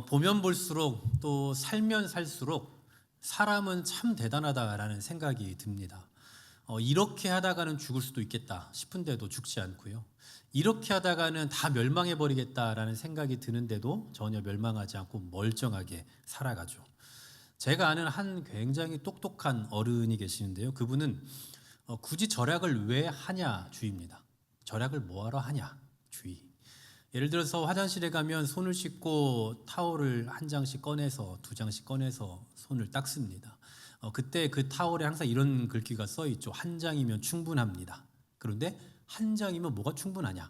보면 볼수록 또 살면 살수록 사람은 참 대단하다라는 생각이 듭니다. 이렇게 하다가는 죽을 수도 있겠다 싶은데도 죽지 않고요. 이렇게 하다가는 다 멸망해 버리겠다라는 생각이 드는데도 전혀 멸망하지 않고 멀쩡하게 살아가죠. 제가 아는 한 굉장히 똑똑한 어른이 계시는데요. 그분은 굳이 절약을 왜 하냐 주의입니다. 절약을 뭐하러 하냐 주의. 예를 들어서 화장실에 가면 손을 씻고 타올을 한 장씩 꺼내서 두 장씩 꺼내서 손을 닦습니다. 그때 그 타올에 항상 이런 글귀가 써 있죠. 한 장이면 충분합니다. 그런데 한 장이면 뭐가 충분하냐?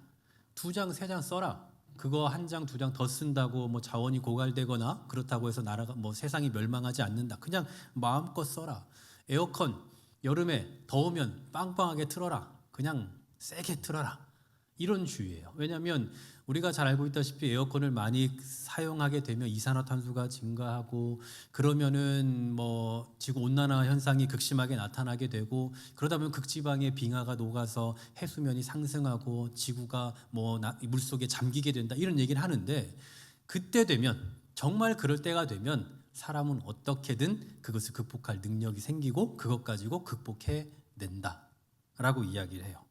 두 장, 세 장 써라. 그거 한 장, 두 장 더 쓴다고 뭐 자원이 고갈되거나 그렇다고 해서 나라가 뭐 세상이 멸망하지 않는다. 그냥 마음껏 써라. 에어컨 여름에 더우면 빵빵하게 틀어라. 그냥 세게 틀어라. 이런 주의예요. 왜냐하면 우리가 잘 알고 있다시피 에어컨을 많이 사용하게 되면 이산화탄소가 증가하고 그러면은 뭐 지구 온난화 현상이 극심하게 나타나게 되고 그러다 보면 극지방의 빙하가 녹아서 해수면이 상승하고 지구가 뭐 물속에 잠기게 된다 이런 얘기를 하는데 그때 되면 정말 그럴 때가 되면 사람은 어떻게든 그것을 극복할 능력이 생기고 그것 가지고 극복해낸다라고 이야기를 해요.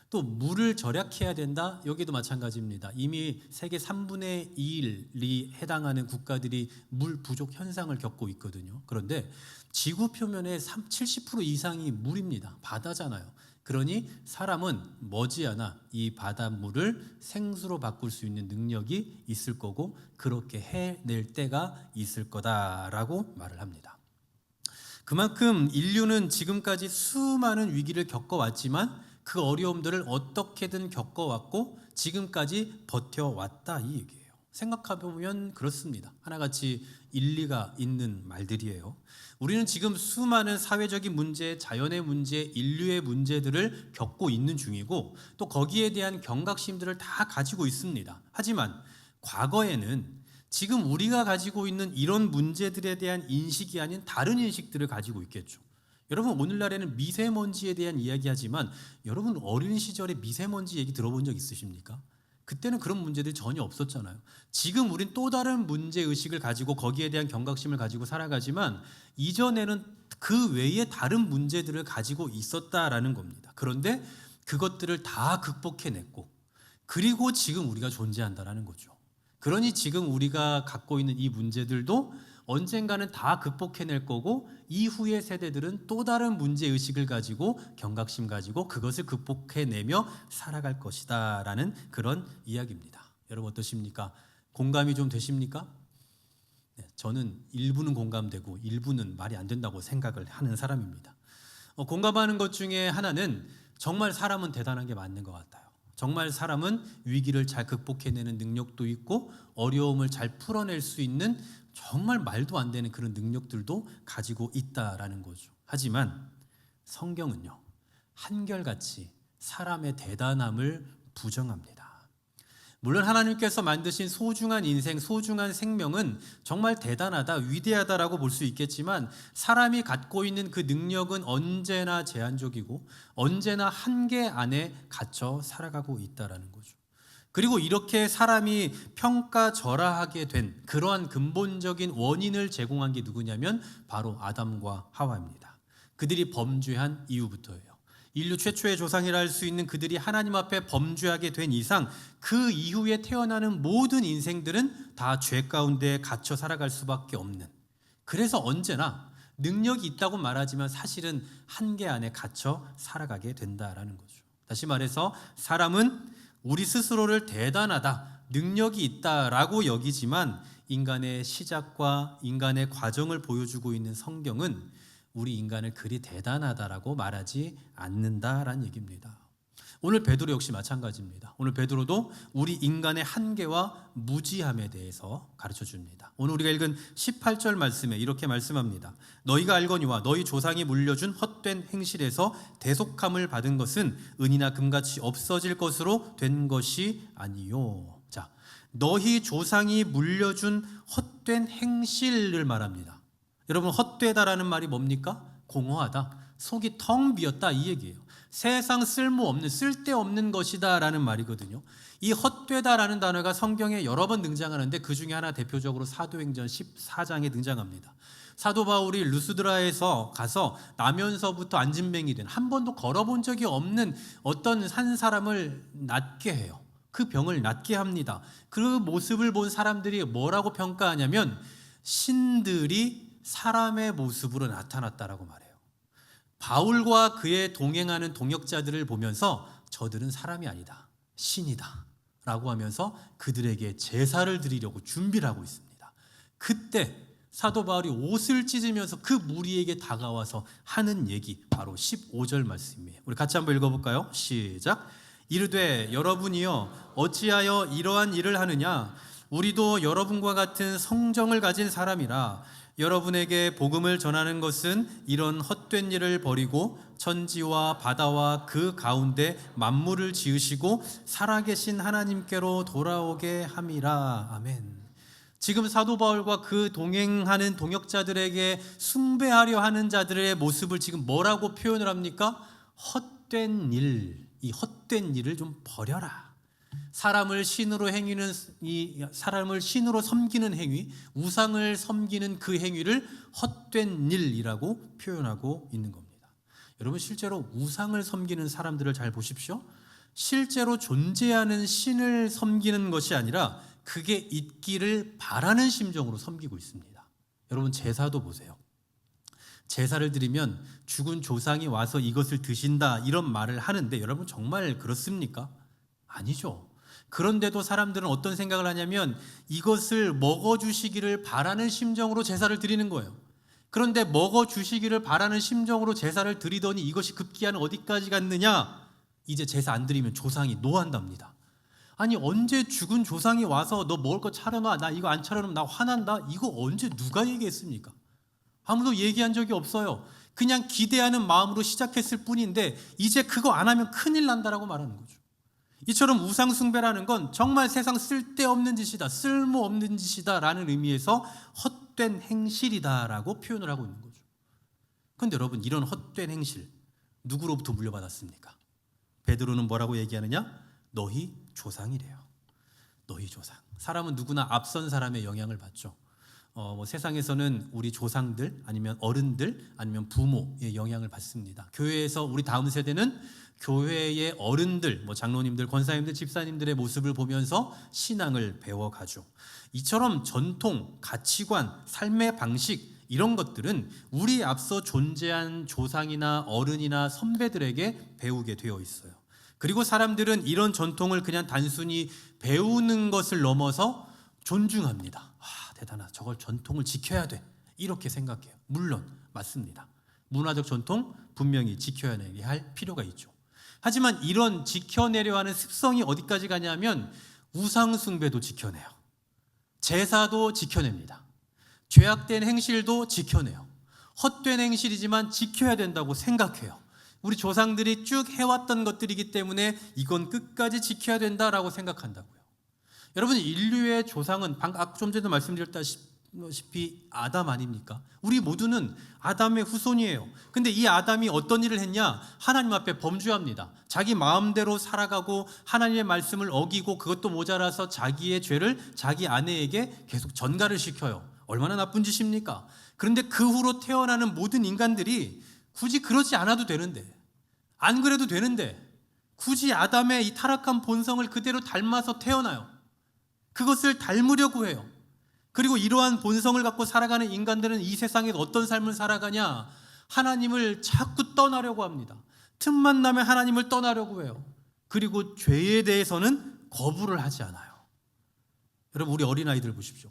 또 물을 절약해야 된다. 여기도 마찬가지입니다. 이미 세계 3분의 1이 해당하는 국가들이 물 부족 현상을 겪고 있거든요. 그런데 지구 표면의 70% 이상이 물입니다. 바다잖아요. 그러니 사람은 머지않아 이 바닷물을 생수로 바꿀 수 있는 능력이 있을 거고 그렇게 해낼 때가 있을 거다라고 말을 합니다. 그만큼 인류는 지금까지 수많은 위기를 겪어왔지만 그 어려움들을 어떻게든 겪어왔고 지금까지 버텨왔다 이 얘기예요. 생각해보면 그렇습니다. 하나같이 일리가 있는 말들이에요. 우리는 지금 수많은 사회적인 문제, 자연의 문제, 인류의 문제들을 겪고 있는 중이고 또 거기에 대한 경각심들을 다 가지고 있습니다. 하지만 과거에는 지금 우리가 가지고 있는 이런 문제들에 대한 인식이 아닌 다른 인식들을 가지고 있겠죠. 여러분 오늘날에는 미세먼지에 대한 이야기하지만 여러분 어린 시절에 미세먼지 얘기 들어본 적 있으십니까? 그때는 그런 문제들이 전혀 없었잖아요. 지금 우린 또 다른 문제의식을 가지고 거기에 대한 경각심을 가지고 살아가지만 이전에는 그 외에 다른 문제들을 가지고 있었다라는 겁니다. 그런데 그것들을 다 극복해냈고 그리고 지금 우리가 존재한다라는 거죠. 그러니 지금 우리가 갖고 있는 이 문제들도 언젠가는 다 극복해낼 거고 이후의 세대들은 또 다른 문제의식을 가지고 경각심 가지고 그것을 극복해내며 살아갈 것이다 라는 그런 이야기입니다. 여러분 어떠십니까? 공감이 좀 되십니까? 네, 저는 일부는 공감되고 일부는 말이 안 된다고 생각을 하는 사람입니다. 공감하는 것 중에 하나는 정말 사람은 대단한 게 맞는 것 같아요. 정말 사람은 위기를 잘 극복해내는 능력도 있고 어려움을 잘 풀어낼 수 있는 정말 말도 안 되는 그런 능력들도 가지고 있다라는 거죠. 하지만 성경은요, 한결같이 사람의 대단함을 부정합니다. 물론 하나님께서 만드신 소중한 인생, 소중한 생명은 정말 대단하다, 위대하다라고 볼 수 있겠지만 사람이 갖고 있는 그 능력은 언제나 제한적이고 언제나 한계 안에 갇혀 살아가고 있다라는 거죠. 그리고 이렇게 사람이 평가절하하게 된 그러한 근본적인 원인을 제공한 게 누구냐면 바로 아담과 하와입니다. 그들이 범죄한 이후부터예요. 인류 최초의 조상이라 할 수 있는 그들이 하나님 앞에 범죄하게 된 이상 그 이후에 태어나는 모든 인생들은 다 죄 가운데 갇혀 살아갈 수밖에 없는, 그래서 언제나 능력이 있다고 말하지만 사실은 한계 안에 갇혀 살아가게 된다라는 거죠. 다시 말해서 사람은 우리 스스로를 대단하다, 능력이 있다라고 여기지만 인간의 시작과 인간의 과정을 보여주고 있는 성경은 우리 인간을 그리 대단하다라고 말하지 않는다라는 얘기입니다. 오늘 베드로 역시 마찬가지입니다. 오늘 베드로도 우리 인간의 한계와 무지함에 대해서 가르쳐 줍니다. 오늘 우리가 읽은 18절 말씀에 이렇게 말씀합니다. 너희가 알거니와 너희 조상이 물려준 헛된 행실에서 대속함을 받은 것은 은이나 금같이 없어질 것으로 된 것이 아니요. 자, 너희 조상이 물려준 헛된 행실을 말합니다. 여러분 헛되다라는 말이 뭡니까? 공허하다, 속이 텅 비었다 이 얘기예요. 세상 쓸모없는, 쓸데없는 것이다 라는 말이거든요. 이 헛되다라는 단어가 성경에 여러 번 등장하는데 그 중에 하나 대표적으로 사도행전 14장에 등장합니다. 사도 바울이 루스드라에서 가서 나면서부터 안진뱅이 된, 한 번도 걸어본 적이 없는 어떤 한 사람을 낫게 해요. 그 병을 낫게 합니다. 그 모습을 본 사람들이 뭐라고 평가하냐면 신들이 사람의 모습으로 나타났다라고 말해요. 바울과 그의 동행하는 동역자들을 보면서 저들은 사람이 아니다, 신이다 라고 하면서 그들에게 제사를 드리려고 준비를 하고 있습니다. 그때 사도 바울이 옷을 찢으면서 그 무리에게 다가와서 하는 얘기, 바로 15절 말씀이에요. 우리 같이 한번 읽어볼까요? 시작. 이르되 여러분이여 어찌하여 이러한 일을 하느냐? 우리도 여러분과 같은 성정을 가진 사람이라. 여러분에게 복음을 전하는 것은 이런 헛된 일을 버리고 천지와 바다와 그 가운데 만물을 지으시고 살아계신 하나님께로 돌아오게 함이라. 아멘. 지금 사도 바울과 그 동행하는 동역자들에게 숭배하려 하는 자들의 모습을 지금 뭐라고 표현을 합니까? 헛된 일, 이 헛된 일을 좀 버려라. 사람을 신으로 섬기는 행위, 우상을 섬기는 그 행위를 헛된 일이라고 표현하고 있는 겁니다. 여러분, 실제로 우상을 섬기는 사람들을 잘 보십시오. 실제로 존재하는 신을 섬기는 것이 아니라 그게 있기를 바라는 심정으로 섬기고 있습니다. 여러분, 제사도 보세요. 제사를 드리면 죽은 조상이 와서 이것을 드신다 이런 말을 하는데 여러분 정말 그렇습니까? 아니죠. 그런데도 사람들은 어떤 생각을 하냐면 이것을 먹어주시기를 바라는 심정으로 제사를 드리는 거예요. 그런데 먹어주시기를 바라는 심정으로 제사를 드리더니 이것이 급기야는 어디까지 갔느냐? 이제 제사 안 드리면 조상이 노한답니다. 아니, 언제 죽은 조상이 와서 너 먹을 거 차려놔, 나 이거 안 차려놓으면 나 화난다, 이거 언제 누가 얘기했습니까? 아무도 얘기한 적이 없어요. 그냥 기대하는 마음으로 시작했을 뿐인데 이제 그거 안 하면 큰일 난다라고 말하는 거죠. 이처럼 우상 숭배라는 건 정말 세상 쓸데없는 짓이다, 쓸모없는 짓이다 라는 의미에서 헛된 행실이다라고 표현을 하고 있는 거죠. 그런데 여러분, 이런 헛된 행실 누구로부터 물려받았습니까? 베드로는 뭐라고 얘기하느냐? 너희 조상이래요. 너희 조상. 사람은 누구나 앞선 사람의 영향을 받죠. 세상에서는 우리 조상들 아니면 어른들 아니면 부모의 영향을 받습니다. 교회에서 우리 다음 세대는 교회의 어른들, 장로님들, 권사님들, 집사님들의 모습을 보면서 신앙을 배워가죠. 이처럼 전통, 가치관, 삶의 방식 이런 것들은 우리 앞서 존재한 조상이나 어른이나 선배들에게 배우게 되어 있어요. 그리고 사람들은 이런 전통을 그냥 단순히 배우는 것을 넘어서 존중합니다. 대단하다. 저걸 전통을 지켜야 돼. 이렇게 생각해요. 물론 맞습니다. 문화적 전통 분명히 지켜내야 할 필요가 있죠. 하지만 이런 지켜내려 하는 습성이 어디까지 가냐면 우상 숭배도 지켜내요. 제사도 지켜냅니다. 죄악된 행실도 지켜내요. 헛된 행실이지만 지켜야 된다고 생각해요. 우리 조상들이 쭉 해왔던 것들이기 때문에 이건 끝까지 지켜야 된다라고 생각한다고요. 여러분, 인류의 조상은 좀 전에도 말씀드렸다시피 아담 아닙니까? 우리 모두는 아담의 후손이에요. 근데 이 아담이 어떤 일을 했냐? 하나님 앞에 범죄합니다. 자기 마음대로 살아가고 하나님의 말씀을 어기고 그것도 모자라서 자기의 죄를 자기 아내에게 계속 전가를 시켜요. 얼마나 나쁜 짓입니까? 그런데 그 후로 태어나는 모든 인간들이 굳이 그러지 않아도 되는데, 안 그래도 되는데 굳이 아담의 이 타락한 본성을 그대로 닮아서 태어나요. 그것을 닮으려고 해요. 그리고 이러한 본성을 갖고 살아가는 인간들은 이 세상에 어떤 삶을 살아가냐? 하나님을 자꾸 떠나려고 합니다. 틈만 나면 하나님을 떠나려고 해요. 그리고 죄에 대해서는 거부를 하지 않아요. 여러분, 우리 어린아이들 보십시오.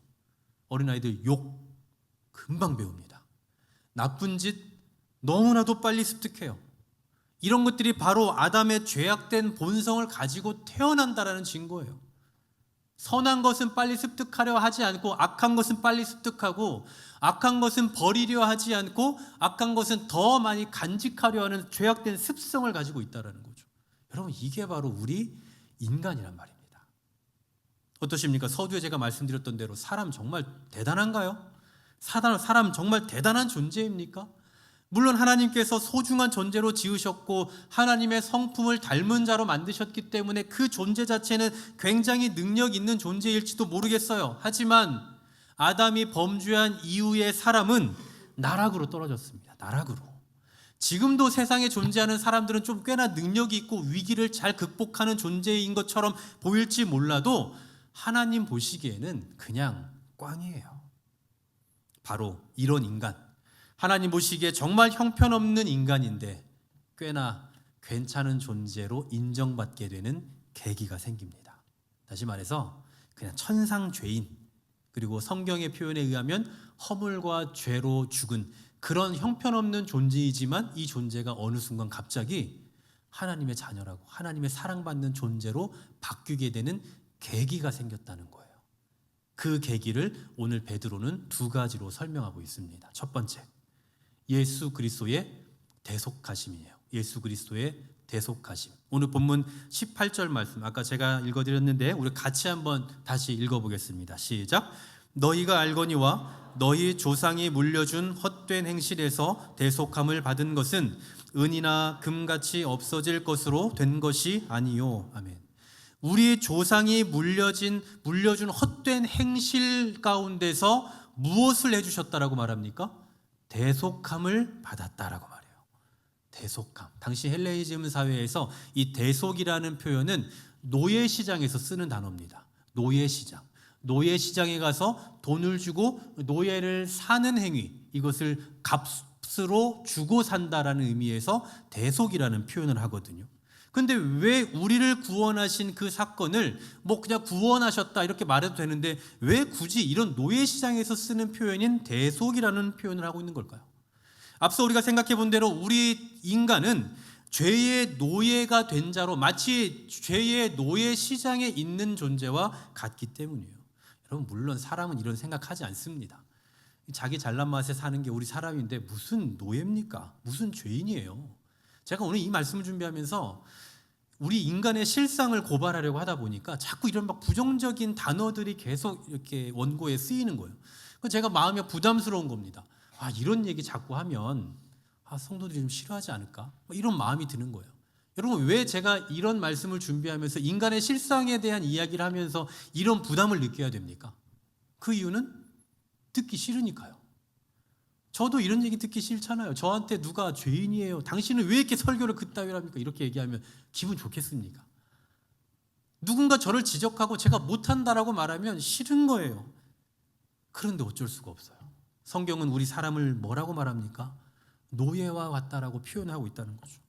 어린아이들 욕 금방 배웁니다. 나쁜 짓 너무나도 빨리 습득해요. 이런 것들이 바로 아담의 죄악된 본성을 가지고 태어난다라는 증거예요. 선한 것은 빨리 습득하려 하지 않고 악한 것은 빨리 습득하고 악한 것은 버리려 하지 않고 악한 것은 더 많이 간직하려 하는 죄악된 습성을 가지고 있다는 거죠. 여러분, 이게 바로 우리 인간이란 말입니다. 어떠십니까? 서두에 제가 말씀드렸던 대로 사람 정말 대단한가요? 사람 정말 대단한 존재입니까? 물론 하나님께서 소중한 존재로 지으셨고 하나님의 성품을 닮은 자로 만드셨기 때문에 그 존재 자체는 굉장히 능력 있는 존재일지도 모르겠어요. 하지만 아담이 범죄한 이후의 사람은 나락으로 떨어졌습니다. 나락으로. 지금도 세상에 존재하는 사람들은 좀 꽤나 능력이 있고 위기를 잘 극복하는 존재인 것처럼 보일지 몰라도 하나님 보시기에는 그냥 꽝이에요. 바로 이런 인간, 하나님 보시기에 정말 형편없는 인간인데 꽤나 괜찮은 존재로 인정받게 되는 계기가 생깁니다. 다시 말해서 그냥 천상 죄인, 그리고 성경의 표현에 의하면 허물과 죄로 죽은 그런 형편없는 존재이지만 이 존재가 어느 순간 갑자기 하나님의 자녀라고 하나님의 사랑받는 존재로 바뀌게 되는 계기가 생겼다는 거예요. 그 계기를 오늘 베드로는 두 가지로 설명하고 있습니다. 첫 번째, 예수 그리스도의 대속하심이에요. 예수 그리스도의 대속하심. 오늘 본문 18절 말씀, 아까 제가 읽어드렸는데 우리 같이 한번 다시 읽어보겠습니다. 시작. 너희가 알거니와 너희 조상이 물려준 헛된 행실에서 대속함을 받은 것은 은이나 금같이 없어질 것으로 된 것이 아니요. 아멘. 우리 조상이 물려준 헛된 행실 가운데서 무엇을 해주셨다라고 말합니까? 대속함을 받았다라고 말해요. 대속함. 당시 헬레니즘 사회에서 이 대속이라는 표현은 노예시장에서 쓰는 단어입니다. 노예시장. 노예시장에 가서 돈을 주고 노예를 사는 행위, 이것을 값으로 주고 산다라는 의미에서 대속이라는 표현을 하거든요. 근데 왜 우리를 구원하신 그 사건을 뭐 그냥 구원하셨다 이렇게 말해도 되는데 왜 굳이 이런 노예시장에서 쓰는 표현인 대속이라는 표현을 하고 있는 걸까요? 앞서 우리가 생각해 본 대로 우리 인간은 죄의 노예가 된 자로 마치 죄의 노예시장에 있는 존재와 같기 때문이에요. 여러분, 물론 사람은 이런 생각하지 않습니다. 자기 잘난 맛에 사는 게 우리 사람인데 무슨 노예입니까? 무슨 죄인이에요? 제가 오늘 이 말씀을 준비하면서 우리 인간의 실상을 고발하려고 하다 보니까 자꾸 이런 막 부정적인 단어들이 계속 이렇게 원고에 쓰이는 거예요. 그래서 제가 마음이 부담스러운 겁니다. 이런 얘기 자꾸 하면 성도들이 좀 싫어하지 않을까? 이런 마음이 드는 거예요. 여러분, 왜 제가 이런 말씀을 준비하면서 인간의 실상에 대한 이야기를 하면서 이런 부담을 느껴야 됩니까? 그 이유는 듣기 싫으니까요. 저도 이런 얘기 듣기 싫잖아요. 저한테 누가 죄인이에요, 당신은 왜 이렇게 설교를 그따위로 합니까? 이렇게 얘기하면 기분 좋겠습니까? 누군가 저를 지적하고 제가 못한다라고 말하면 싫은 거예요. 그런데 어쩔 수가 없어요. 성경은 우리 사람을 뭐라고 말합니까? 노예와 같다라고 표현하고 있다는 거죠.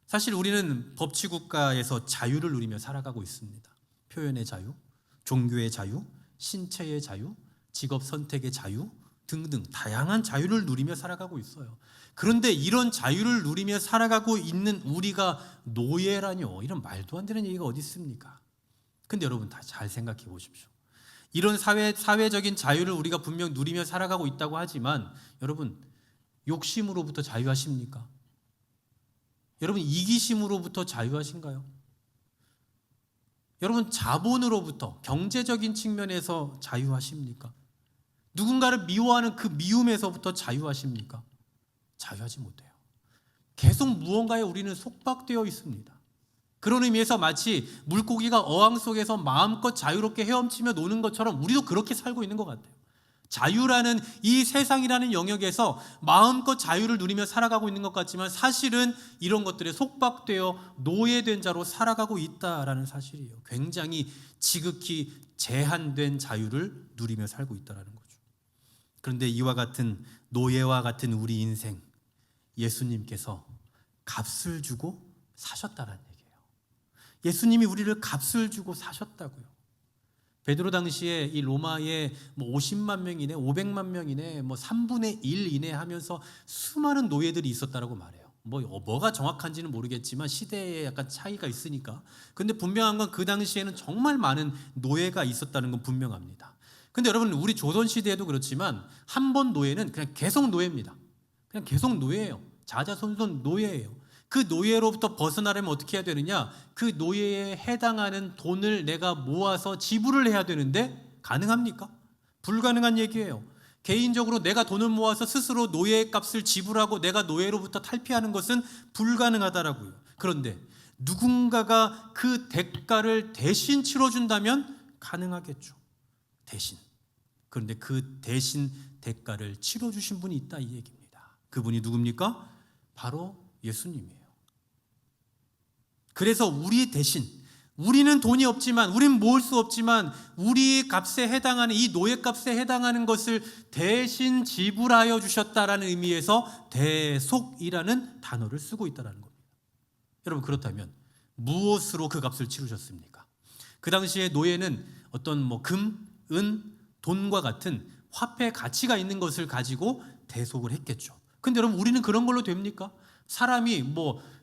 사실 우리는 법치국가에서 자유를 누리며 살아가고 있습니다. 표현의 자유, 종교의 자유, 신체의 자유, 직업 선택의 자유 등등 다양한 자유를 누리며 살아가고 있어요. 그런데 이런 자유를 누리며 살아가고 있는 우리가 노예라뇨, 이런 말도 안 되는 얘기가 어디 있습니까? 근데 여러분 다 잘 생각해 보십시오. 이런 사회적인 자유를 우리가 분명 누리며 살아가고 있다고 하지만 여러분, 욕심으로부터 자유하십니까? 여러분, 이기심으로부터 자유하신가요? 여러분, 자본으로부터 경제적인 측면에서 자유하십니까? 누군가를 미워하는 그 미움에서부터 자유하십니까? 자유하지 못해요. 계속 무언가에 우리는 속박되어 있습니다. 그런 의미에서 마치 물고기가 어항 속에서 마음껏 자유롭게 헤엄치며 노는 것처럼 우리도 그렇게 살고 있는 것 같아요. 자유라는 이 세상이라는 영역에서 마음껏 자유를 누리며 살아가고 있는 것 같지만 사실은 이런 것들에 속박되어 노예된 자로 살아가고 있다라는 사실이에요. 굉장히 지극히 제한된 자유를 누리며 살고 있다는 거죠. 그런데 이와 같은 노예와 같은 우리 인생, 예수님께서 값을 주고 사셨다는 얘기예요. 예수님이 우리를 값을 주고 사셨다고요. 베드로 당시에 이 로마에 50만 명이네, 500만 명이네, 3분의 1 이내 하면서 수많은 노예들이 있었다라고 말해요. 뭐가 정확한지는 모르겠지만 시대에 약간 차이가 있으니까. 근데 분명한 건 그 당시에는 정말 많은 노예가 있었다는 건 분명합니다. 근데 여러분, 우리 조선 시대에도 그렇지만 한 번 노예는 그냥 계속 노예입니다. 그냥 계속 노예예요. 자자손손 노예예요. 그 노예로부터 벗어나려면 어떻게 해야 되느냐? 그 노예에 해당하는 돈을 내가 모아서 지불을 해야 되는데 가능합니까? 불가능한 얘기예요. 개인적으로 내가 돈을 모아서 스스로 노예의 값을 지불하고 내가 노예로부터 탈피하는 것은 불가능하다라고요. 그런데 누군가가 그 대가를 대신 치러준다면 가능하겠죠. 대신. 그런데 그 대신 대가를 치러주신 분이 있다, 이 얘기입니다. 그분이 누굽니까? 바로 예수님이에요. 그래서 우리 대신, 우리는 돈이 없지만, 우리는 모을 수 없지만 우리 값에 해당하는, 이 노예값에 해당하는 것을 대신 지불하여 주셨다라는 의미에서 대속이라는 단어를 쓰고 있다는 겁니다. 여러분, 그렇다면 무엇으로 그 값을 치르셨습니까? 그 당시에 노예는 어떤 금, 은, 돈과 같은 화폐 가치가 있는 것을 가지고 대속을 했겠죠. 근데 여러분, 우리는 그런 걸로 됩니까? 사람이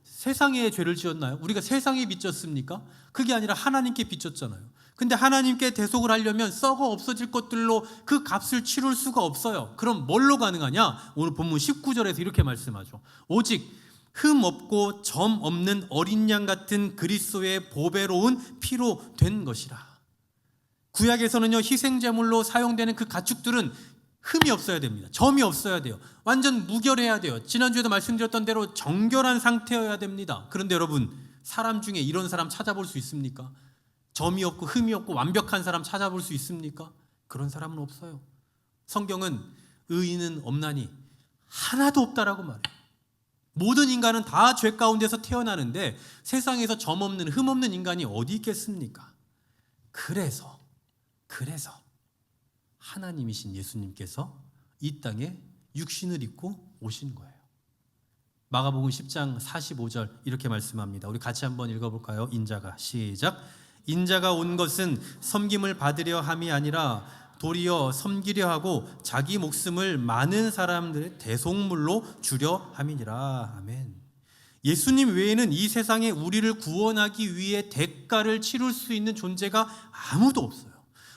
세상에 죄를 지었나요? 우리가 세상에 빚졌습니까? 그게 아니라 하나님께 빚졌잖아요. 근데 하나님께 대속을 하려면 썩어 없어질 것들로 그 값을 치룰 수가 없어요. 그럼 뭘로 가능하냐? 오늘 본문 19절에서 이렇게 말씀하죠. 오직 흠 없고 점 없는 어린 양 같은 그리스도의 보배로운 피로 된 것이라. 구약에서는요, 희생제물로 사용되는 그 가축들은 흠이 없어야 됩니다. 점이 없어야 돼요. 완전 무결해야 돼요. 지난주에도 말씀드렸던 대로 정결한 상태여야 됩니다. 그런데 여러분, 사람 중에 이런 사람 찾아볼 수 있습니까? 점이 없고 흠이 없고 완벽한 사람 찾아볼 수 있습니까? 그런 사람은 없어요. 성경은 의인은 없나니 하나도 없다라고 말해요. 모든 인간은 다 죄 가운데서 태어나는데 세상에서 점 없는, 흠 없는 인간이 어디 있겠습니까? 그래서 하나님이신 예수님께서 이 땅에 육신을 입고 오신 거예요. 마가복음 10장 45절 이렇게 말씀합니다. 우리 같이 한번 읽어볼까요? 인자가, 시작. 인자가 온 것은 섬김을 받으려 함이 아니라 도리어 섬기려 하고 자기 목숨을 많은 사람들의 대속물로 주려 함이니라. 아멘. 예수님 외에는 이 세상에 우리를 구원하기 위해 대가를 치룰 수 있는 존재가 아무도 없어요.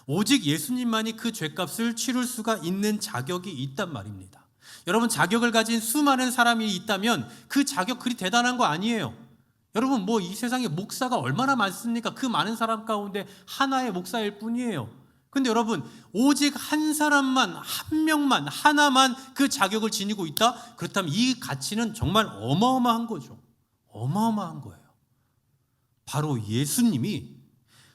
오직 예수님만이 그 죄값을 치룰 수가 있는 자격이 있단 말입니다. 여러분, 자격을 가진 수많은 사람이 있다면 그 자격 그리 대단한 거 아니에요. 여러분, 이 세상에 목사가 얼마나 많습니까? 그 많은 사람 가운데 하나의 목사일 뿐이에요. 근데 여러분, 오직 한 사람만, 한 명만, 하나만 그 자격을 지니고 있다? 그렇다면 이 가치는 정말 어마어마한 거죠. 어마어마한 거예요. 바로 예수님이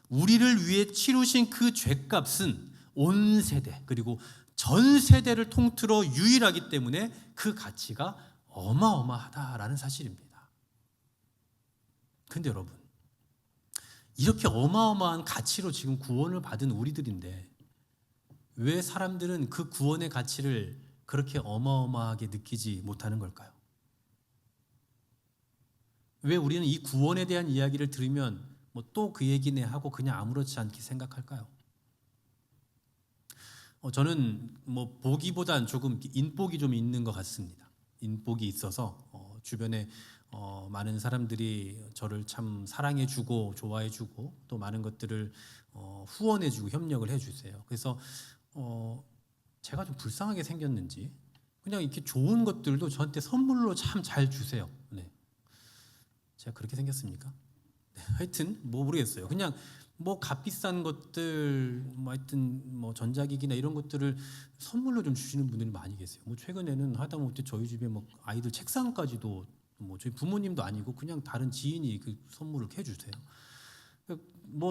우리를 위해 치르신 그 죄값은 온 세대, 그리고 전 세대를 통틀어 유일하기 때문에 그 가치가 어마어마하다라는 사실입니다. 근데 여러분, 이렇게 어마어마한 가치로 지금 구원을 받은 우리들인데 왜 사람들은 그 구원의 가치를 그렇게 어마어마하게 느끼지 못하는 걸까요? 왜 우리는 이 구원에 대한 이야기를 들으면 또 그 얘기네 하고 그냥 아무렇지 않게 생각할까요? 저는 보기보단 조금 인복이 좀 있는 것 같습니다. 인복이 있어서 주변에 많은 사람들이 저를 참 사랑해주고 좋아해주고 또 많은 것들을 후원해주고 협력을 해주세요. 그래서 제가 좀 불쌍하게 생겼는지 그냥 이렇게 좋은 것들도 저한테 선물로 참 잘 주세요. 네. 제가 그렇게 생겼습니까? 네. 하여튼 모르겠어요. 그냥 값비싼 것들, 하여튼 전자기기나 이런 것들을 선물로 좀 주시는 분들이 많이 계세요. 최근에는 하다못해 저희 집에 아이들 책상까지도 저희 부모님도 아니고 그냥 다른 지인이 그 선물을 해주세요.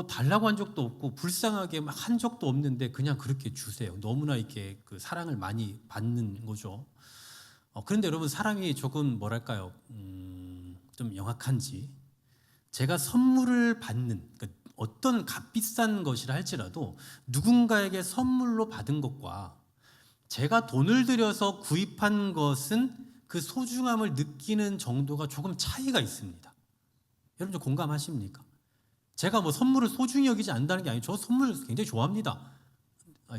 달라고 한 적도 없고 불쌍하게 한 적도 없는데 그냥 그렇게 주세요. 너무나 이렇게 그 사랑을 많이 받는 거죠. 그런데 여러분, 사람이 조금 뭐랄까요, 좀 영악한지 제가 선물을 받는, 그러니까 어떤 값비싼 것이라 할지라도 누군가에게 선물로 받은 것과 제가 돈을 들여서 구입한 것은 그 소중함을 느끼는 정도가 조금 차이가 있습니다. 여러분, 좀 공감하십니까? 제가 선물을 소중히 여기지 않는다는 게 아니에요. 저 선물 굉장히 좋아합니다.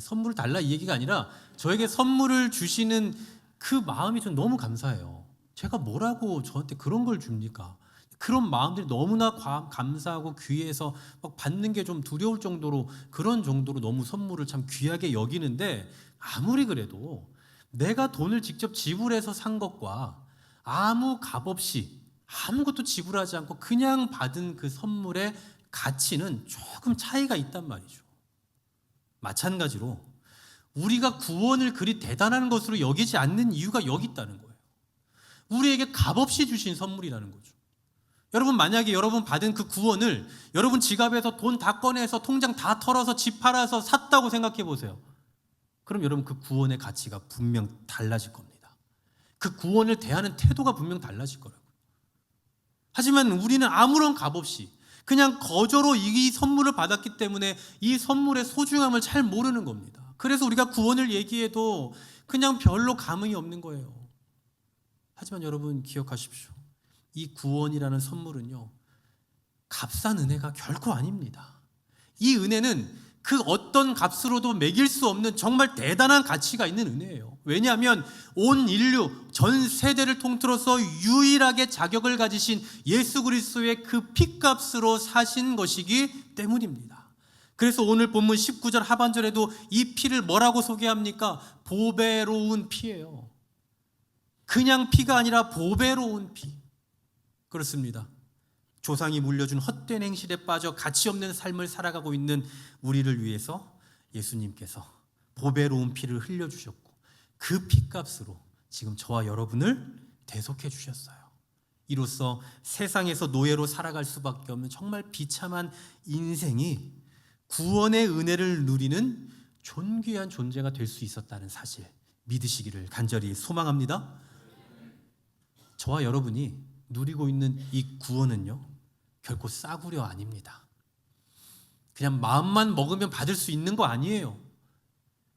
선물을 달라 이 얘기가 아니라 저에게 선물을 주시는 그 마음이 전 너무 감사해요. 제가 뭐라고 저한테 그런 걸 줍니까? 그런 마음들이 너무나 감사하고 귀해서 받는 게 좀 두려울 정도로, 그런 정도로 너무 선물을 참 귀하게 여기는데, 아무리 그래도 내가 돈을 직접 지불해서 산 것과 아무 값없이 아무것도 지불하지 않고 그냥 받은 그 선물의 가치는 조금 차이가 있단 말이죠. 마찬가지로 우리가 구원을 그리 대단한 것으로 여기지 않는 이유가 여기 있다는 거예요. 우리에게 값없이 주신 선물이라는 거죠. 여러분, 만약에 여러분 받은 그 구원을 여러분 지갑에서 돈 다 꺼내서 통장 다 털어서 집 팔아서 샀다고 생각해 보세요. 그럼 여러분 그 구원의 가치가 분명 달라질 겁니다. 그 구원을 대하는 태도가 분명 달라질 거라고요. 하지만 우리는 아무런 값없이 그냥 거저로 이 선물을 받았기 때문에 이 선물의 소중함을 잘 모르는 겁니다. 그래서 우리가 구원을 얘기해도 그냥 별로 감흥이 없는 거예요. 하지만 여러분 기억하십시오. 이 구원이라는 선물은요, 값싼 은혜가 결코 아닙니다. 이 은혜는 그 어떤 값으로도 매길 수 없는 정말 대단한 가치가 있는 은혜예요. 왜냐하면 온 인류 전 세대를 통틀어서 유일하게 자격을 가지신 예수 그리스도의 그 피값으로 사신 것이기 때문입니다. 그래서 오늘 본문 19절 하반절에도 이 피를 뭐라고 소개합니까? 보배로운 피예요. 그냥 피가 아니라 보배로운 피. 그렇습니다. 조상이 물려준 헛된 행실에 빠져 가치 없는 삶을 살아가고 있는 우리를 위해서 예수님께서 보배로운 피를 흘려주셨고 그 피값으로 지금 저와 여러분을 대속해 주셨어요. 이로써 세상에서 노예로 살아갈 수밖에 없는 정말 비참한 인생이 구원의 은혜를 누리는 존귀한 존재가 될 수 있었다는 사실 믿으시기를 간절히 소망합니다. 저와 여러분이 누리고 있는 이 구원은요, 결코 싸구려 아닙니다. 그냥 마음만 먹으면 받을 수 있는 거 아니에요.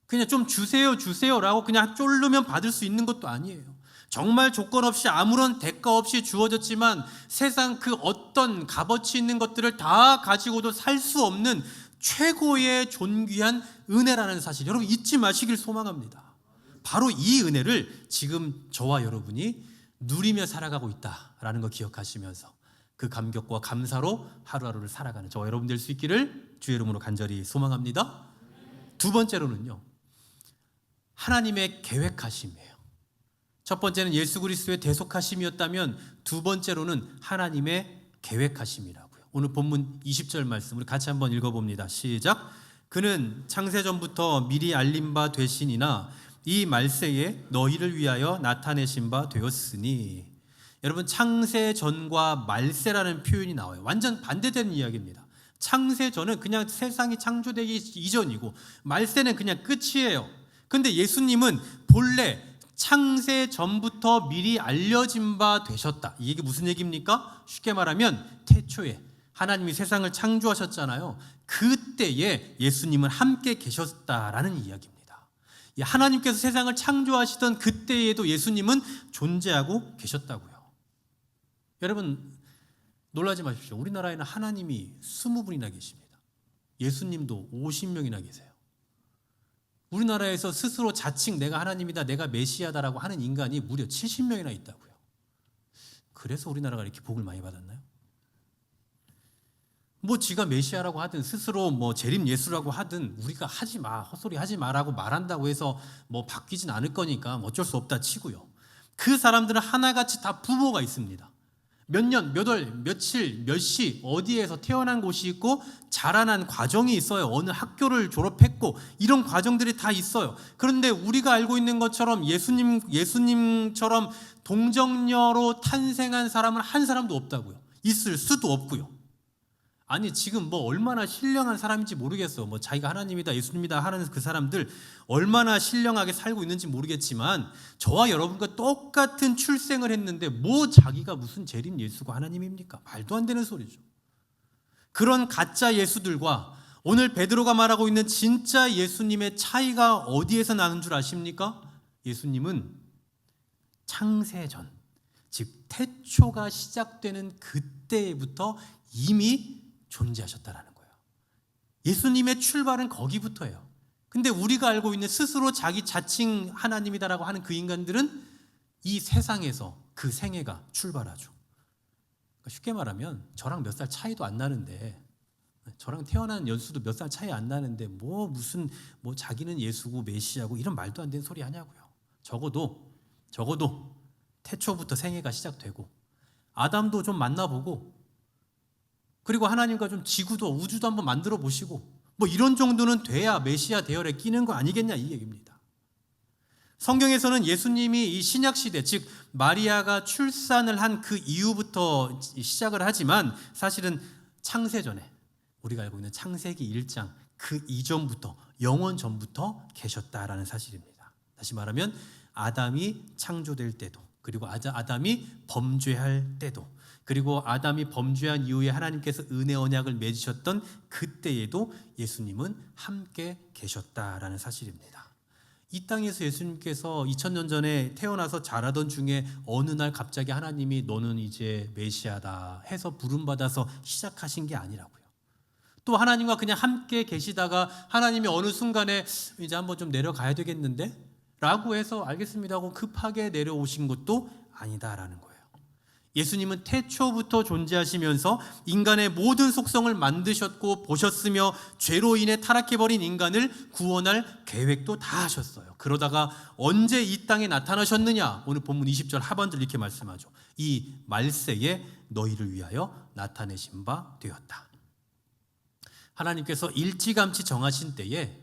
그냥 좀 주세요라고 그냥 쫄르면 받을 수 있는 것도 아니에요. 정말 조건 없이 아무런 대가 없이 주어졌지만 세상 그 어떤 값어치 있는 것들을 다 가지고도 살 수 없는 최고의 존귀한 은혜라는 사실, 여러분 잊지 마시길 소망합니다. 바로 이 은혜를 지금 저와 여러분이 누리며 살아가고 있다라는 거 기억하시면서 그 감격과 감사로 하루하루를 살아가는 저와 여러분 될 수 있기를 주의 이름으로 간절히 소망합니다. 두 번째로는요, 하나님의 계획하심이에요. 첫 번째는 예수 그리스도의 대속하심이었다면 두 번째로는 하나님의 계획하심이라고요. 오늘 본문 20절 말씀 우리 같이 한번 읽어봅니다. 시작. 그는 창세전부터 미리 알린 바 되시니나 이 말세에 너희를 위하여 나타내신 바 되었으니. 여러분, 창세전과 말세라는 표현이 나와요. 완전 반대되는 이야기입니다. 창세전은 그냥 세상이 창조되기 이전이고 말세는 그냥 끝이에요. 근데 예수님은 본래 창세전부터 미리 알려진 바 되셨다. 이게 무슨 얘기입니까? 쉽게 말하면 태초에 하나님이 세상을 창조하셨잖아요. 그때에 예수님은 함께 계셨다라는 이야기입니다. 하나님께서 세상을 창조하시던 그때에도 예수님은 존재하고 계셨다고요. 여러분 놀라지 마십시오. 우리나라에는 하나님이 20분이나 계십니다. 예수님도 50명이나 계세요. 우리나라에서 스스로 자칭 내가 하나님이다, 내가 메시아다라고 하는 인간이 무려 70명이나 있다고요. 그래서 우리나라가 이렇게 복을 많이 받았나요? 뭐 지가 메시아라고 하든 스스로 뭐 재림 예수라고 하든 우리가 하지 마, 헛소리 하지 마라고 말한다고 해서 뭐 바뀌진 않을 거니까 어쩔 수 없다 치고요. 그 사람들은 하나같이 다 부모가 있습니다. 몇 년, 몇 월, 며칠, 몇 시 어디에서 태어난 곳이 있고 자라난 과정이 있어요. 어느 학교를 졸업했고 이런 과정들이 다 있어요. 그런데 우리가 알고 있는 것처럼 예수님처럼 동정녀로 탄생한 사람은 한 사람도 없다고요. 있을 수도 없고요. 아니 지금 뭐 얼마나 신령한 사람인지 모르겠어. 뭐 자기가 하나님이다 예수님이다 하는 그 사람들 얼마나 신령하게 살고 있는지 모르겠지만 저와 여러분과 똑같은 출생을 했는데 뭐 자기가 무슨 재림 예수가 하나님입니까? 말도 안 되는 소리죠. 그런 가짜 예수들과 오늘 베드로가 말하고 있는 진짜 예수님의 차이가 어디에서 나는 줄 아십니까? 예수님은 창세전, 즉 태초가 시작되는 그때부터 이미 존재하셨다라는 거예요. 예수님의 출발은 거기부터예요. 근데 우리가 알고 있는 스스로 자기 자칭 하나님이다라고 하는 그 인간들은 이 세상에서 그 생애가 출발하죠. 그러니까 쉽게 말하면 저랑 몇 살 차이도 안 나는데, 저랑 태어난 연수도 몇 살 차이 안 나는데 뭐 무슨 뭐 자기는 예수고 메시아고 이런 말도 안 되는 소리 하냐고요. 적어도 태초부터 생애가 시작되고 아담도 좀 만나보고 그리고 하나님과 좀 지구도 우주도 한번 만들어 보시고 뭐 이런 정도는 돼야 메시아 대열에 끼는 거 아니겠냐 이 얘기입니다. 성경에서는 예수님이 이 신약 시대, 즉 마리아가 출산을 한 그 이후부터 시작을 하지만 사실은 창세 전에 우리가 알고 있는 창세기 1장 그 이전부터 영원 전부터 계셨다라는 사실입니다. 다시 말하면 아담이 창조될 때도, 그리고 아담이 범죄할 때도, 그리고 아담이 범죄한 이후에 하나님께서 은혜 언약을 맺으셨던 그때에도 예수님은 함께 계셨다라는 사실입니다. 이 땅에서 예수님께서 2000년 전에 태어나서 자라던 중에 어느 날 갑자기 하나님이 너는 이제 메시아다 해서 부름받아서 시작하신 게 아니라고요. 또 하나님과 그냥 함께 계시다가 하나님이 어느 순간에 이제 한번 좀 내려가야 되겠는데 라고 해서 알겠습니다 하고 급하게 내려오신 것도 아니다라는 거예요. 예수님은 태초부터 존재하시면서 인간의 모든 속성을 만드셨고 보셨으며 죄로 인해 타락해버린 인간을 구원할 계획도 다 하셨어요. 그러다가 언제 이 땅에 나타나셨느냐? 오늘 본문 20절 하반절 이렇게 말씀하죠. 이 말세에 너희를 위하여 나타내신 바 되었다. 하나님께서 일찌감치 정하신 때에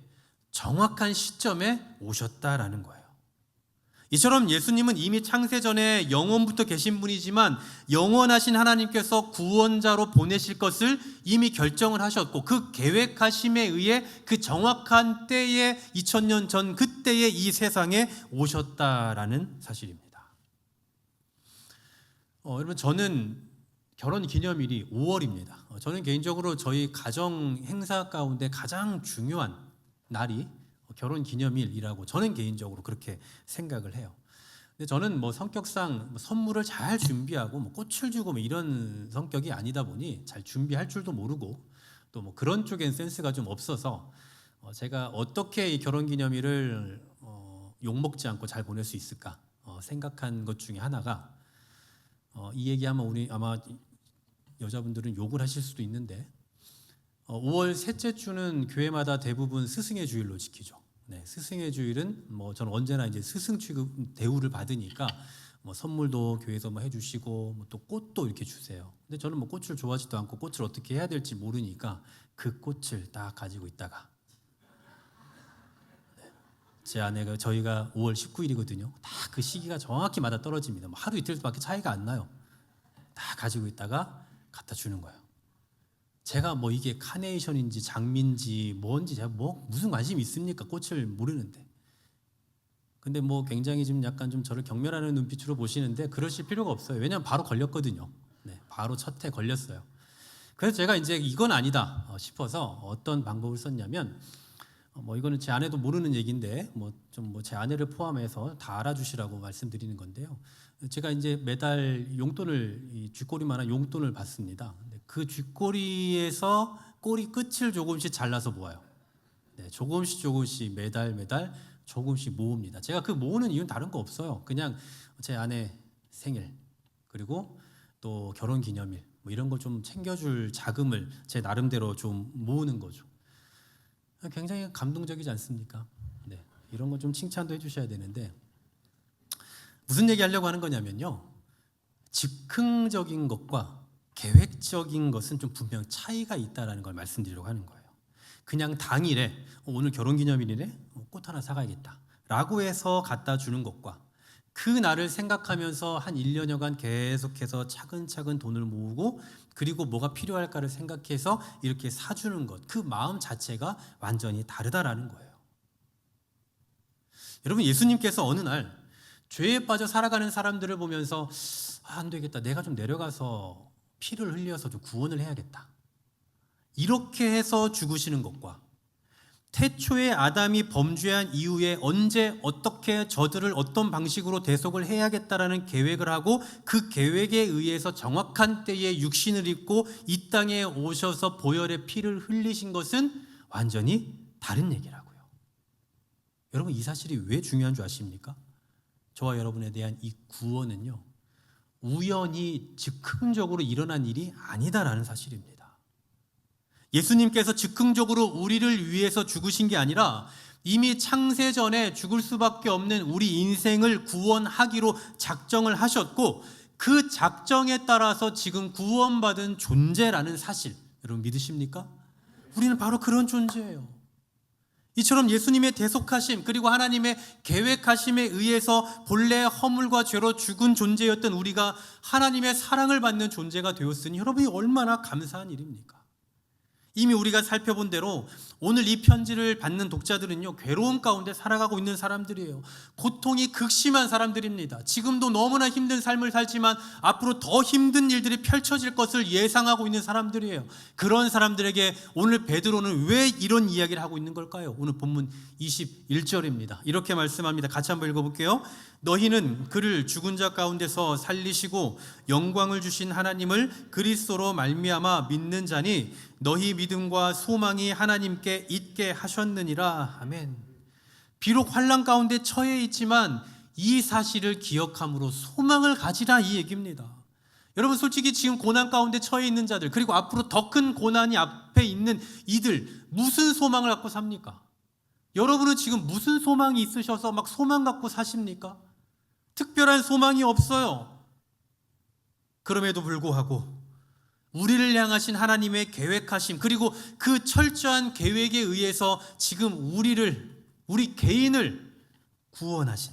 정확한 시점에 오셨다라는 거예요. 이처럼 예수님은 이미 창세전에 영원부터 계신 분이지만 영원하신 하나님께서 구원자로 보내실 것을 이미 결정을 하셨고 그 계획하심에 의해 그 정확한 때에 2000년 전 그때에 이 세상에 오셨다라는 사실입니다. 여러분 저는 결혼 기념일이 5월입니다. 저는 개인적으로 저희 가정 행사 가운데 가장 중요한 날이 결혼 기념일이라고 저는 개인적으로 그렇게 생각을 해요. 근데 저는 뭐 성격상 선물을 잘 준비하고 뭐 꽃을 주고 뭐 이런 성격이 아니다 보니 잘 준비할 줄도 모르고 또 뭐 그런 쪽엔 센스가 좀 없어서 제가 어떻게 이 결혼 기념일을 욕먹지 않고 잘 보낼 수 있을까 생각한 것 중에 하나가 이 얘기하면 우리 아마 여자분들은 욕을 하실 수도 있는데 5월 셋째 주는 교회마다 대부분 스승의 주일로 지키죠. 네, 스승의 주일은 뭐 저는 언제나 이제 스승 취급 대우를 받으니까 뭐 선물도 교회에서 뭐 해주시고 뭐 또 꽃도 이렇게 주세요. 근데 저는 뭐 꽃을 좋아하지도 않고 꽃을 어떻게 해야 될지 모르니까 그 꽃을 딱 가지고 있다가 제 아내가 저희가 5월 19일이거든요. 다 그 시기가 정확히 맞아 떨어집니다. 뭐 하루 이틀밖에 차이가 안 나요. 다 가지고 있다가 갖다 주는 거예요. 제가 뭐 이게 카네이션인지 장미인지 뭔지 제가 뭐 무슨 관심이 있습니까? 꽃을 모르는데. 근데 뭐 굉장히 좀 약간 좀 저를 경멸하는 눈빛으로 보시는데 그러실 필요가 없어요. 왜냐하면 바로 걸렸거든요. 네, 바로 첫 해 걸렸어요. 그래서 제가 이제 이건 아니다 싶어서 어떤 방법을 썼냐면 뭐 이거는 제 아내도 모르는 얘기인데 뭐 좀 뭐 제 아내를 포함해서 다 알아주시라고 말씀드리는 건데요. 제가 이제 매달 용돈을 이 쥐꼬리만한 용돈을 받습니다. 그 쥐꼬리에서 꼬리 끝을 조금씩 잘라서 모아요. 네, 조금씩 매달 조금씩 모읍니다. 제가 그 모으는 이유는 다른 거 없어요. 그냥 제 아내 생일 그리고 또 결혼 기념일 뭐 이런 걸 좀 챙겨줄 자금을 제 나름대로 좀 모으는 거죠. 굉장히 감동적이지 않습니까? 네, 이런 거 좀 칭찬도 해주셔야 되는데 무슨 얘기 하려고 하는 거냐면요. 즉흥적인 것과 계획적인 것은 좀 분명 차이가 있다는 걸 말씀드리려고 하는 거예요. 그냥 당일에 오늘 결혼기념일이네 꽃 하나 사가야겠다 라고 해서 갖다 주는 것과 그 날을 생각하면서 한 1년여간 계속해서 차근차근 돈을 모으고 그리고 뭐가 필요할까를 생각해서 이렇게 사주는 것, 그 마음 자체가 완전히 다르다라는 거예요. 여러분 예수님께서 어느 날 죄에 빠져 살아가는 사람들을 보면서 안 되겠다, 내가 좀 내려가서 피를 흘려서 좀 구원을 해야겠다 이렇게 해서 죽으시는 것과 태초에 아담이 범죄한 이후에 언제 어떻게 저들을 어떤 방식으로 대속을 해야겠다라는 계획을 하고 그 계획에 의해서 정확한 때에 육신을 입고 이 땅에 오셔서 보혈의 피를 흘리신 것은 완전히 다른 얘기라고요. 여러분 이 사실이 왜 중요한 줄 아십니까? 저와 여러분에 대한 이 구원은요 우연히 즉흥적으로 일어난 일이 아니다라는 사실입니다. 예수님께서 즉흥적으로 우리를 위해서 죽으신 게 아니라 이미 창세 전에 죽을 수밖에 없는 우리 인생을 구원하기로 작정을 하셨고 그 작정에 따라서 지금 구원받은 존재라는 사실 여러분 믿으십니까? 우리는 바로 그런 존재예요. 이처럼 예수님의 대속하심 그리고 하나님의 계획하심에 의해서 본래 허물과 죄로 죽은 존재였던 우리가 하나님의 사랑을 받는 존재가 되었으니 여러분이 얼마나 감사한 일입니까? 이미 우리가 살펴본 대로 오늘 이 편지를 받는 독자들은요, 괴로움 가운데 살아가고 있는 사람들이에요. 고통이 극심한 사람들입니다. 지금도 너무나 힘든 삶을 살지만 앞으로 더 힘든 일들이 펼쳐질 것을 예상하고 있는 사람들이에요. 그런 사람들에게 오늘 베드로는 왜 이런 이야기를 하고 있는 걸까요? 오늘 본문 21절입니다. 이렇게 말씀합니다. 같이 한번 읽어볼게요. 너희는 그를 죽은 자 가운데서 살리시고 영광을 주신 하나님을 그리스도로 말미암아 믿는 자니 너희 믿음과 소망이 하나님께 있게 하셨느니라. 아멘. 비록 환난 가운데 처해 있지만 이 사실을 기억함으로 소망을 가지라, 이 얘기입니다. 여러분, 솔직히 지금 고난 가운데 처해 있는 자들, 그리고 앞으로 더 큰 고난이 앞에 있는 이들, 무슨 소망을 갖고 삽니까? 여러분은 지금 무슨 소망이 있으셔서 막 소망 갖고 사십니까? 특별한 소망이 없어요. 그럼에도 불구하고 우리를 향하신 하나님의 계획하심, 그리고 그 철저한 계획에 의해서 지금 우리 개인을 구원하신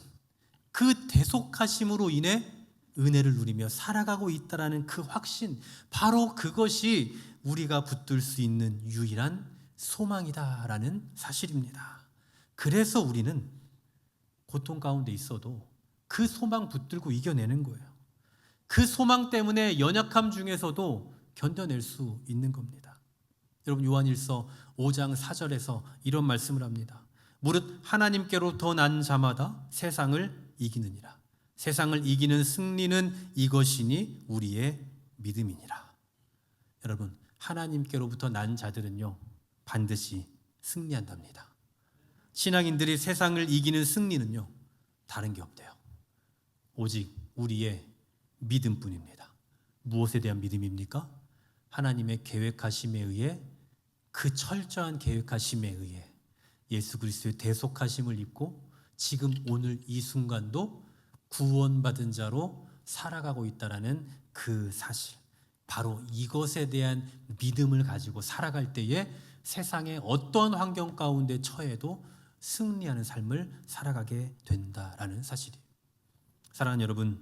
그 대속하심으로 인해 은혜를 누리며 살아가고 있다라는 그 확신, 바로 그것이 우리가 붙들 수 있는 유일한 소망이다라는 사실입니다. 그래서 우리는 고통 가운데 있어도 그 소망 붙들고 이겨내는 거예요. 그 소망 때문에 연약함 중에서도 견뎌낼 수 있는 겁니다. 여러분, 요한일서 5장 4절에서 이런 말씀을 합니다. 무릇 하나님께로부터 난 자마다 세상을 이기느니라. 세상을 이기는 승리는 이것이니 우리의 믿음이니라. 여러분, 하나님께로부터 난 자들은요, 반드시 승리한답니다. 신앙인들이 세상을 이기는 승리는요, 다른 게 없대요. 오직 우리의 믿음뿐입니다. 무엇에 대한 믿음입니까? 하나님의 계획하심에 의해, 그 철저한 계획하심에 의해 예수 그리스도의 대속하심을 입고 지금 오늘 이 순간도 구원받은 자로 살아가고 있다는 그 사실, 바로 이것에 대한 믿음을 가지고 살아갈 때에 세상의 어떤 환경 가운데 처해도 승리하는 삶을 살아가게 된다라는 사실이에요. 사랑하는 여러분,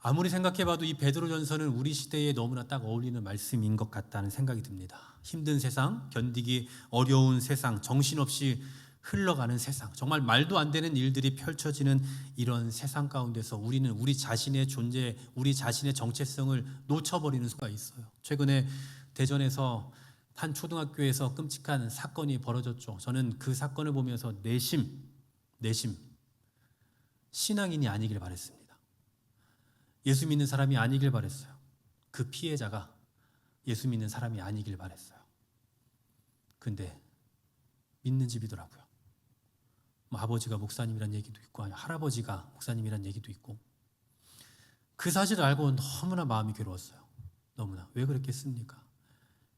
아무리 생각해봐도 이 베드로전서는 우리 시대에 너무나 딱 어울리는 말씀인 것 같다는 생각이 듭니다. 힘든 세상, 견디기 어려운 세상, 정신없이 흘러가는 세상, 정말 말도 안 되는 일들이 펼쳐지는 이런 세상 가운데서 우리는 우리 자신의 존재, 우리 자신의 정체성을 놓쳐버리는 수가 있어요. 최근에 대전에서 한 초등학교에서 끔찍한 사건이 벌어졌죠. 저는 그 사건을 보면서 내심 신앙인이 아니길 바랬습니다. 예수 믿는 사람이 아니길 바랬어요. 그 피해자가 예수 믿는 사람이 아니길 바랬어요. 근데 믿는 집이더라고요. 아버지가 목사님이란 얘기도 있고 할아버지가 목사님이란 얘기도 있고, 그 사실을 알고 너무나 마음이 괴로웠어요. 너무나. 왜 그랬겠습니까?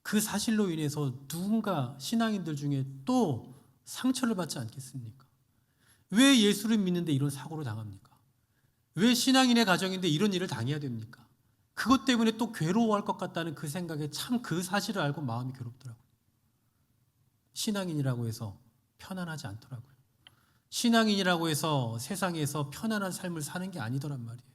그 사실로 인해서 누군가 신앙인들 중에 또 상처를 받지 않겠습니까? 왜 예수를 믿는데 이런 사고를 당합니까? 왜 신앙인의 가정인데 이런 일을 당해야 됩니까? 그것 때문에 또 괴로워할 것 같다는 그 생각에 참 그 사실을 알고 마음이 괴롭더라고요. 신앙인이라고 해서 편안하지 않더라고요. 신앙인이라고 해서 세상에서 편안한 삶을 사는 게 아니더란 말이에요.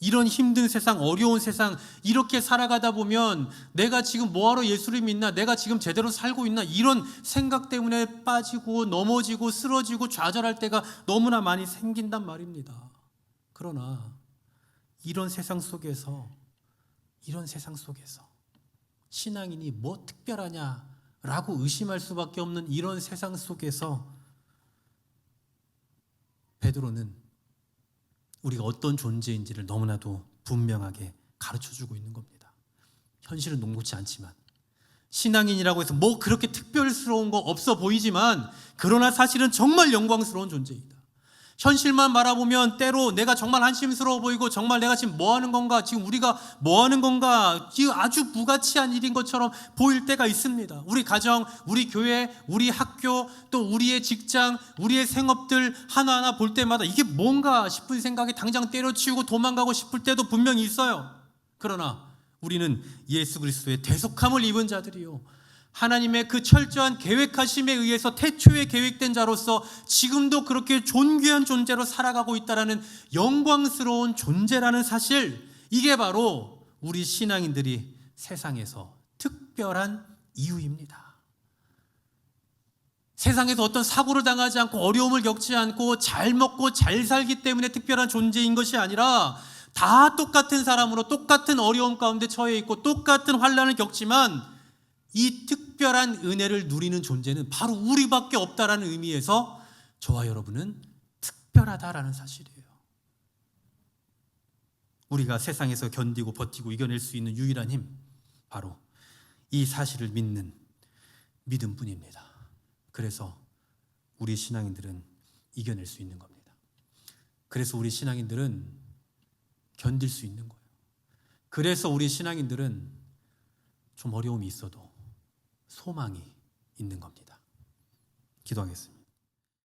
이런 힘든 세상, 어려운 세상, 이렇게 살아가다 보면 내가 지금 뭐하러 예수를 믿나, 내가 지금 제대로 살고 있나, 이런 생각 때문에 빠지고 넘어지고 쓰러지고 좌절할 때가 너무나 많이 생긴단 말입니다. 그러나 이런 세상 속에서 신앙인이 뭐 특별하냐라고 의심할 수밖에 없는 이런 세상 속에서 베드로는 우리가 어떤 존재인지를 너무나도 분명하게 가르쳐주고 있는 겁니다. 현실은 녹록지 않지만, 신앙인이라고 해서 뭐 그렇게 특별스러운 거 없어 보이지만, 그러나 사실은 정말 영광스러운 존재이다. 현실만 바라보면 때로 내가 정말 한심스러워 보이고, 정말 내가 지금 뭐 하는 건가, 지금 우리가 뭐 하는 건가, 지금 아주 무가치한 일인 것처럼 보일 때가 있습니다. 우리 가정, 우리 교회, 우리 학교, 또 우리의 직장, 우리의 생업들 하나하나 볼 때마다 이게 뭔가 싶은 생각에 당장 때려치우고 도망가고 싶을 때도 분명히 있어요. 그러나 우리는 예수 그리스도의 대속함을 입은 자들이요, 하나님의 그 철저한 계획하심에 의해서 태초에 계획된 자로서 지금도 그렇게 존귀한 존재로 살아가고 있다는 영광스러운 존재라는 사실, 이게 바로 우리 신앙인들이 세상에서 특별한 이유입니다. 세상에서 어떤 사고를 당하지 않고 어려움을 겪지 않고 잘 먹고 잘 살기 때문에 특별한 존재인 것이 아니라, 다 똑같은 사람으로 똑같은 어려움 가운데 처해 있고 똑같은 환난을 겪지만 이 특별한 은혜를 누리는 존재는 바로 우리밖에 없다라는 의미에서 저와 여러분은 특별하다라는 사실이에요. 우리가 세상에서 견디고 버티고 이겨낼 수 있는 유일한 힘, 바로 이 사실을 믿는 믿음뿐입니다. 그래서 우리 신앙인들은 이겨낼 수 있는 겁니다. 그래서 우리 신앙인들은 견딜 수 있는 거예요. 그래서 우리 신앙인들은 좀 어려움이 있어도 소망이 있는 겁니다. 기도하겠습니다.